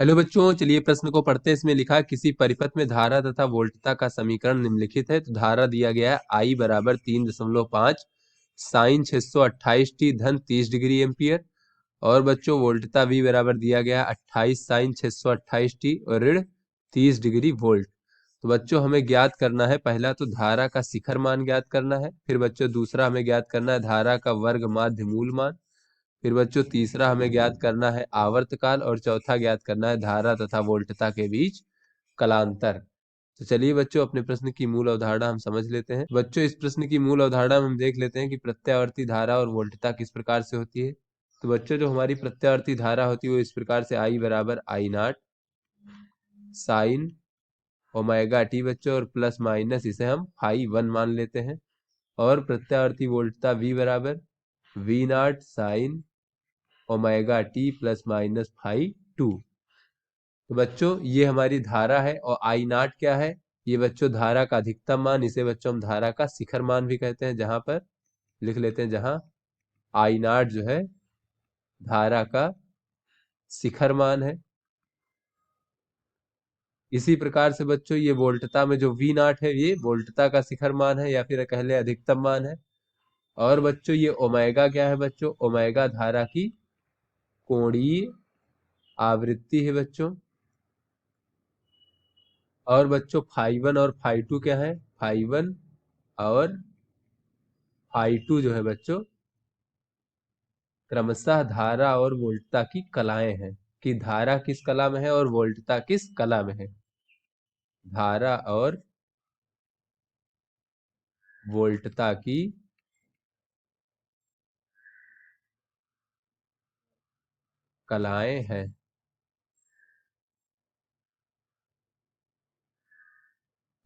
Hello बच्चों, चलिए प्रश्न को पढ़ते हैं। इसमें लिखा है किसी परिपथ में धारा तथा वोल्टता का समीकरण निम्नलिखित है। तो धारा दिया गया है I बराबर 3.5 साइन 628t धन 30 डिग्री एम्पियर। और बच्चों वोल्टता V बराबर दिया गया है 28 साइन 628t और ऋण 30 डिग्री वोल्ट। तो बच्चों हमें ज्ञात करना है, पहला तो धारा का शिखर मान ज्ञात करना है, फिर बच्चों दूसरा हमें ज्ञात करना है धारा का वर्ग माध्य मूल मान, फिर बच्चों तीसरा हमें ज्ञात करना है आवर्तकाल, और चौथा ज्ञात करना है धारा तथा वोल्टता के बीच कलांतर। तो चलिए बच्चों अपने प्रश्न की मूल अवधारणा हम समझ लेते हैं। बच्चों इस प्रश्न की मूल अवधारणा में हम देख लेते हैं कि प्रत्यावर्ती धारा और वोल्टता किस प्रकार से होती है। तो बच्चों जो हमारी प्रत्यावर्ती धारा होती है वो इस प्रकार से I बराबर I0 साइन ओमेगा टी बच्चों, और प्लस माइनस इसे हम φ1 मान लेते हैं। और प्रत्यावर्ती वोल्टता V बराबर V0 sine omega t plus minus φ2। तो बच्चों ये हमारी धारा है, और I0 क्या है, ये बच्चों धारा का अधिकतम मान, इसे बच्चों हम धारा का शिखर मान भी कहते हैं। जहां पर लिख लेते हैं, जहां I0 जो है धारा का शिखर मान है। इसी प्रकार से बच्चों ये वोल्टता में जो V0 है ये वोल्टता का शिखर मान है, या फिर कह ले अधिकतम मान है। और बच्चों ये ओमेगा क्या है बच्चों, ओमेगा धारा की कोणीय आवृत्ति है बच्चों। और बच्चों φ1 और φ2 क्या है, φ1 और φ2 जो है बच्चों क्रमशः धारा और वोल्टता की कलाएं हैं, कि धारा किस कला में है और वोल्टता किस कला में है। धारा और वोल्टता की कलाएं हैं।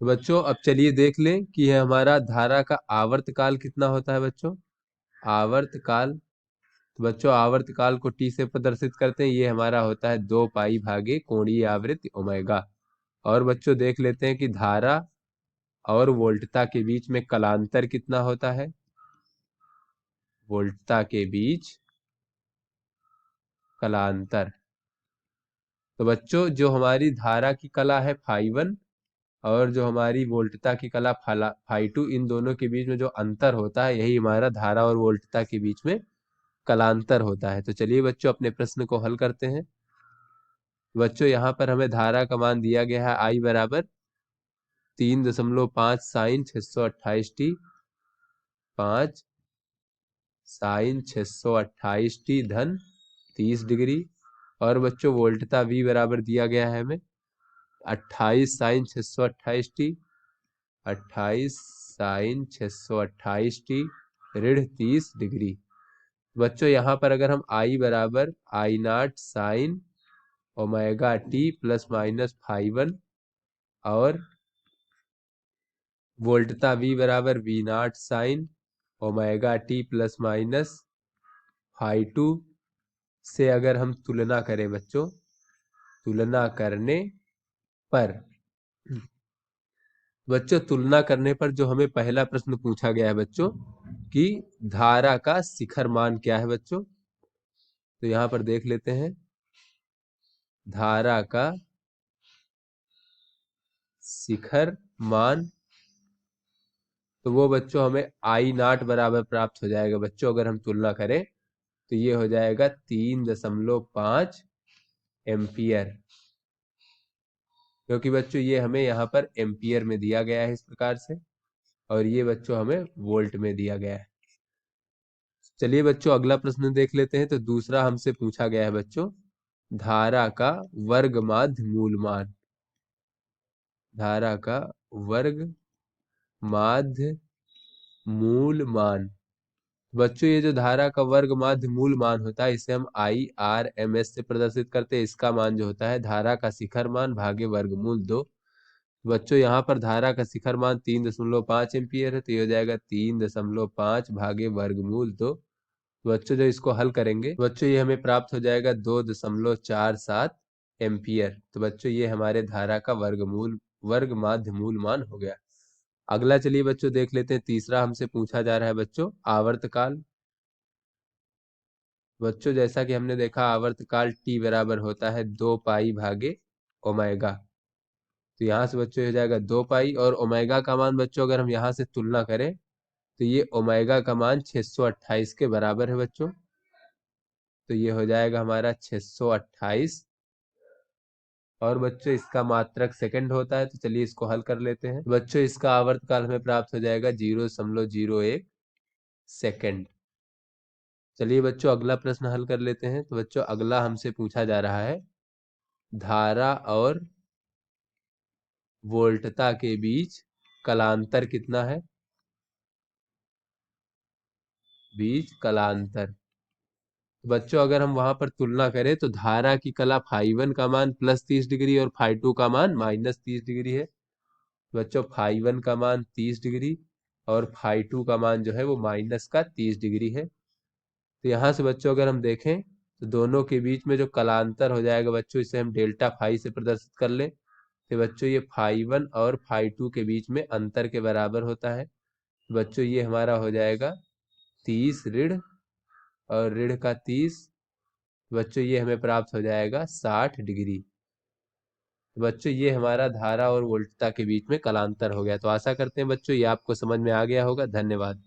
तो बच्चों अब चलिए देख लें कि यह हमारा धारा का आवर्तकाल कितना होता है बच्चों। आवर्तकाल, तो बच्चों आवर्तकाल को टी से प्रदर्शित करते हैं, ये हमारा होता है 2 पाई भागे कोणीय आवृत्ति ओमेगा। और बच्चों देख लेते हैं कि धारा और वोल्टता के बीच में कलांतर कितना होता है। वोल्टता के बीच कलांतर, तो बच्चों जो हमारी धारा की कला है φ1 और जो हमारी वोल्टता की कला φ2, इन दोनों के बीच में जो अंतर होता है यही हमारा धारा और वोल्टता के बीच में कलांतर होता है। तो चलिए बच्चों अपने प्रश्न को हल करते हैं। बच्चों यहाँ पर हमें धारा का मान दिया गया है I बराबर 3.5 साइन 628t, 5 साइन 628t धन 30 डिग्री। और बच्चों वोल्टता V बराबर दिया गया है हमें 28 साइन 628t, 28 साइन 628t ऋण 30 डिग्री। बच्चों यहाँ पर अगर हम I बराबर I0 sine omega t plus minus φ1 और वोल्टता V बराबर V0 sine omega t plus minus φ2 से अगर हम तुलना करें बच्चों, तुलना करने पर तुलना करने पर जो हमें पहला प्रश्न पूछा गया है बच्चों कि धारा का शिखर मान क्या है बच्चों। तो यहां पर देख लेते हैं धारा का शिखर मान, तो वो बच्चों हमें I0 बराबर प्राप्त हो जाएगा बच्चों। अगर हम तुलना करें तो ये हो जाएगा 3.5 एम्पियर, क्योंकि बच्चों ये हमें यहाँ पर एम्पियर में दिया गया है इस प्रकार से, और ये बच्चों हमें वोल्ट में दिया गया है। चलिए बच्चों अगला प्रश्न देख लेते हैं। तो दूसरा हमसे पूछा गया है बच्चों धारा का वर्ग माध्य मूल मान। धारा का वर्ग माध्य मूल मान, बच्चों ये जो धारा का वर्ग माध्य मूल मान होता है इसे हम IRMS से प्रदर्शित करते हैं। इसका मान जो होता है धारा का शिखर मान भागे वर्गमूल 2। बच्चों यहाँ पर धारा का शिखर मान 3.5 एम्पियर है, तो ये हो जाएगा 3.5 भागे वर्गमूल 2। बच्चों जो इसको हल करेंगे बच्चों ये हमें प्राप्त हो जाएगा 2.47 एम्पियर। तो बच्चों ये हमारे धारा का वर्ग माध्य मूल मान हो गया। अगला चलिए बच्चों देख लेते हैं। तीसरा हमसे पूछा जा रहा है बच्चों आवर्तकाल। बच्चों जैसा कि हमने देखा आवर्तकाल टी बराबर होता है 2 पाई भागे ओमेगा। तो यहाँ से बच्चों हो जाएगा 2 पाई, और ओमेगा का मान बच्चों अगर हम यहाँ से तुलना करें तो ये ओमेगा का मान 628 के बराबर है बच्चों। तो ये हो जाएगा हमारा 628। और बच्चों इसका मात्रक सेकंड होता है, तो चलिए इसको हल कर लेते हैं। बच्चों इसका आवर्तकाल हमें प्राप्त हो जाएगा 0.01 सेकंड। चलिए बच्चों अगला प्रश्न हल कर लेते हैं। तो बच्चों अगला हमसे पूछा जा रहा है, धारा और वोल्टता के बीच कलांतर कितना है। बीच कलांतर। तो बच्चों अगर हम वहां पर तुलना करें तो धारा की कला फाई 1 का मान +30 डिग्री और फाई 2 का मान -30 डिग्री है। बच्चों फाई 1 का मान 30 डिग्री और फाई 2 का मान जो है वो -30 डिग्री है। तो यहाँ से बच्चों अगर हम देखें तो दोनों के बीच में जो कलांतर हो जाएगा बच्चों, इसे हम डेल्टा फाई से प्रदर्शित कर लें। तो बच्चों ये फाई 1 और फाई 2 के बीच में अंतर के बराबर होता है। बच्चों ये हमारा हो जाएगा 30 ऋण और ऋण का 30। बच्चों ये हमें प्राप्त हो जाएगा 60 डिग्री। बच्चों ये हमारा धारा और वोल्टता के बीच में कलांतर हो गया। तो आशा करते हैं बच्चों ये आपको समझ में आ गया होगा। धन्यवाद।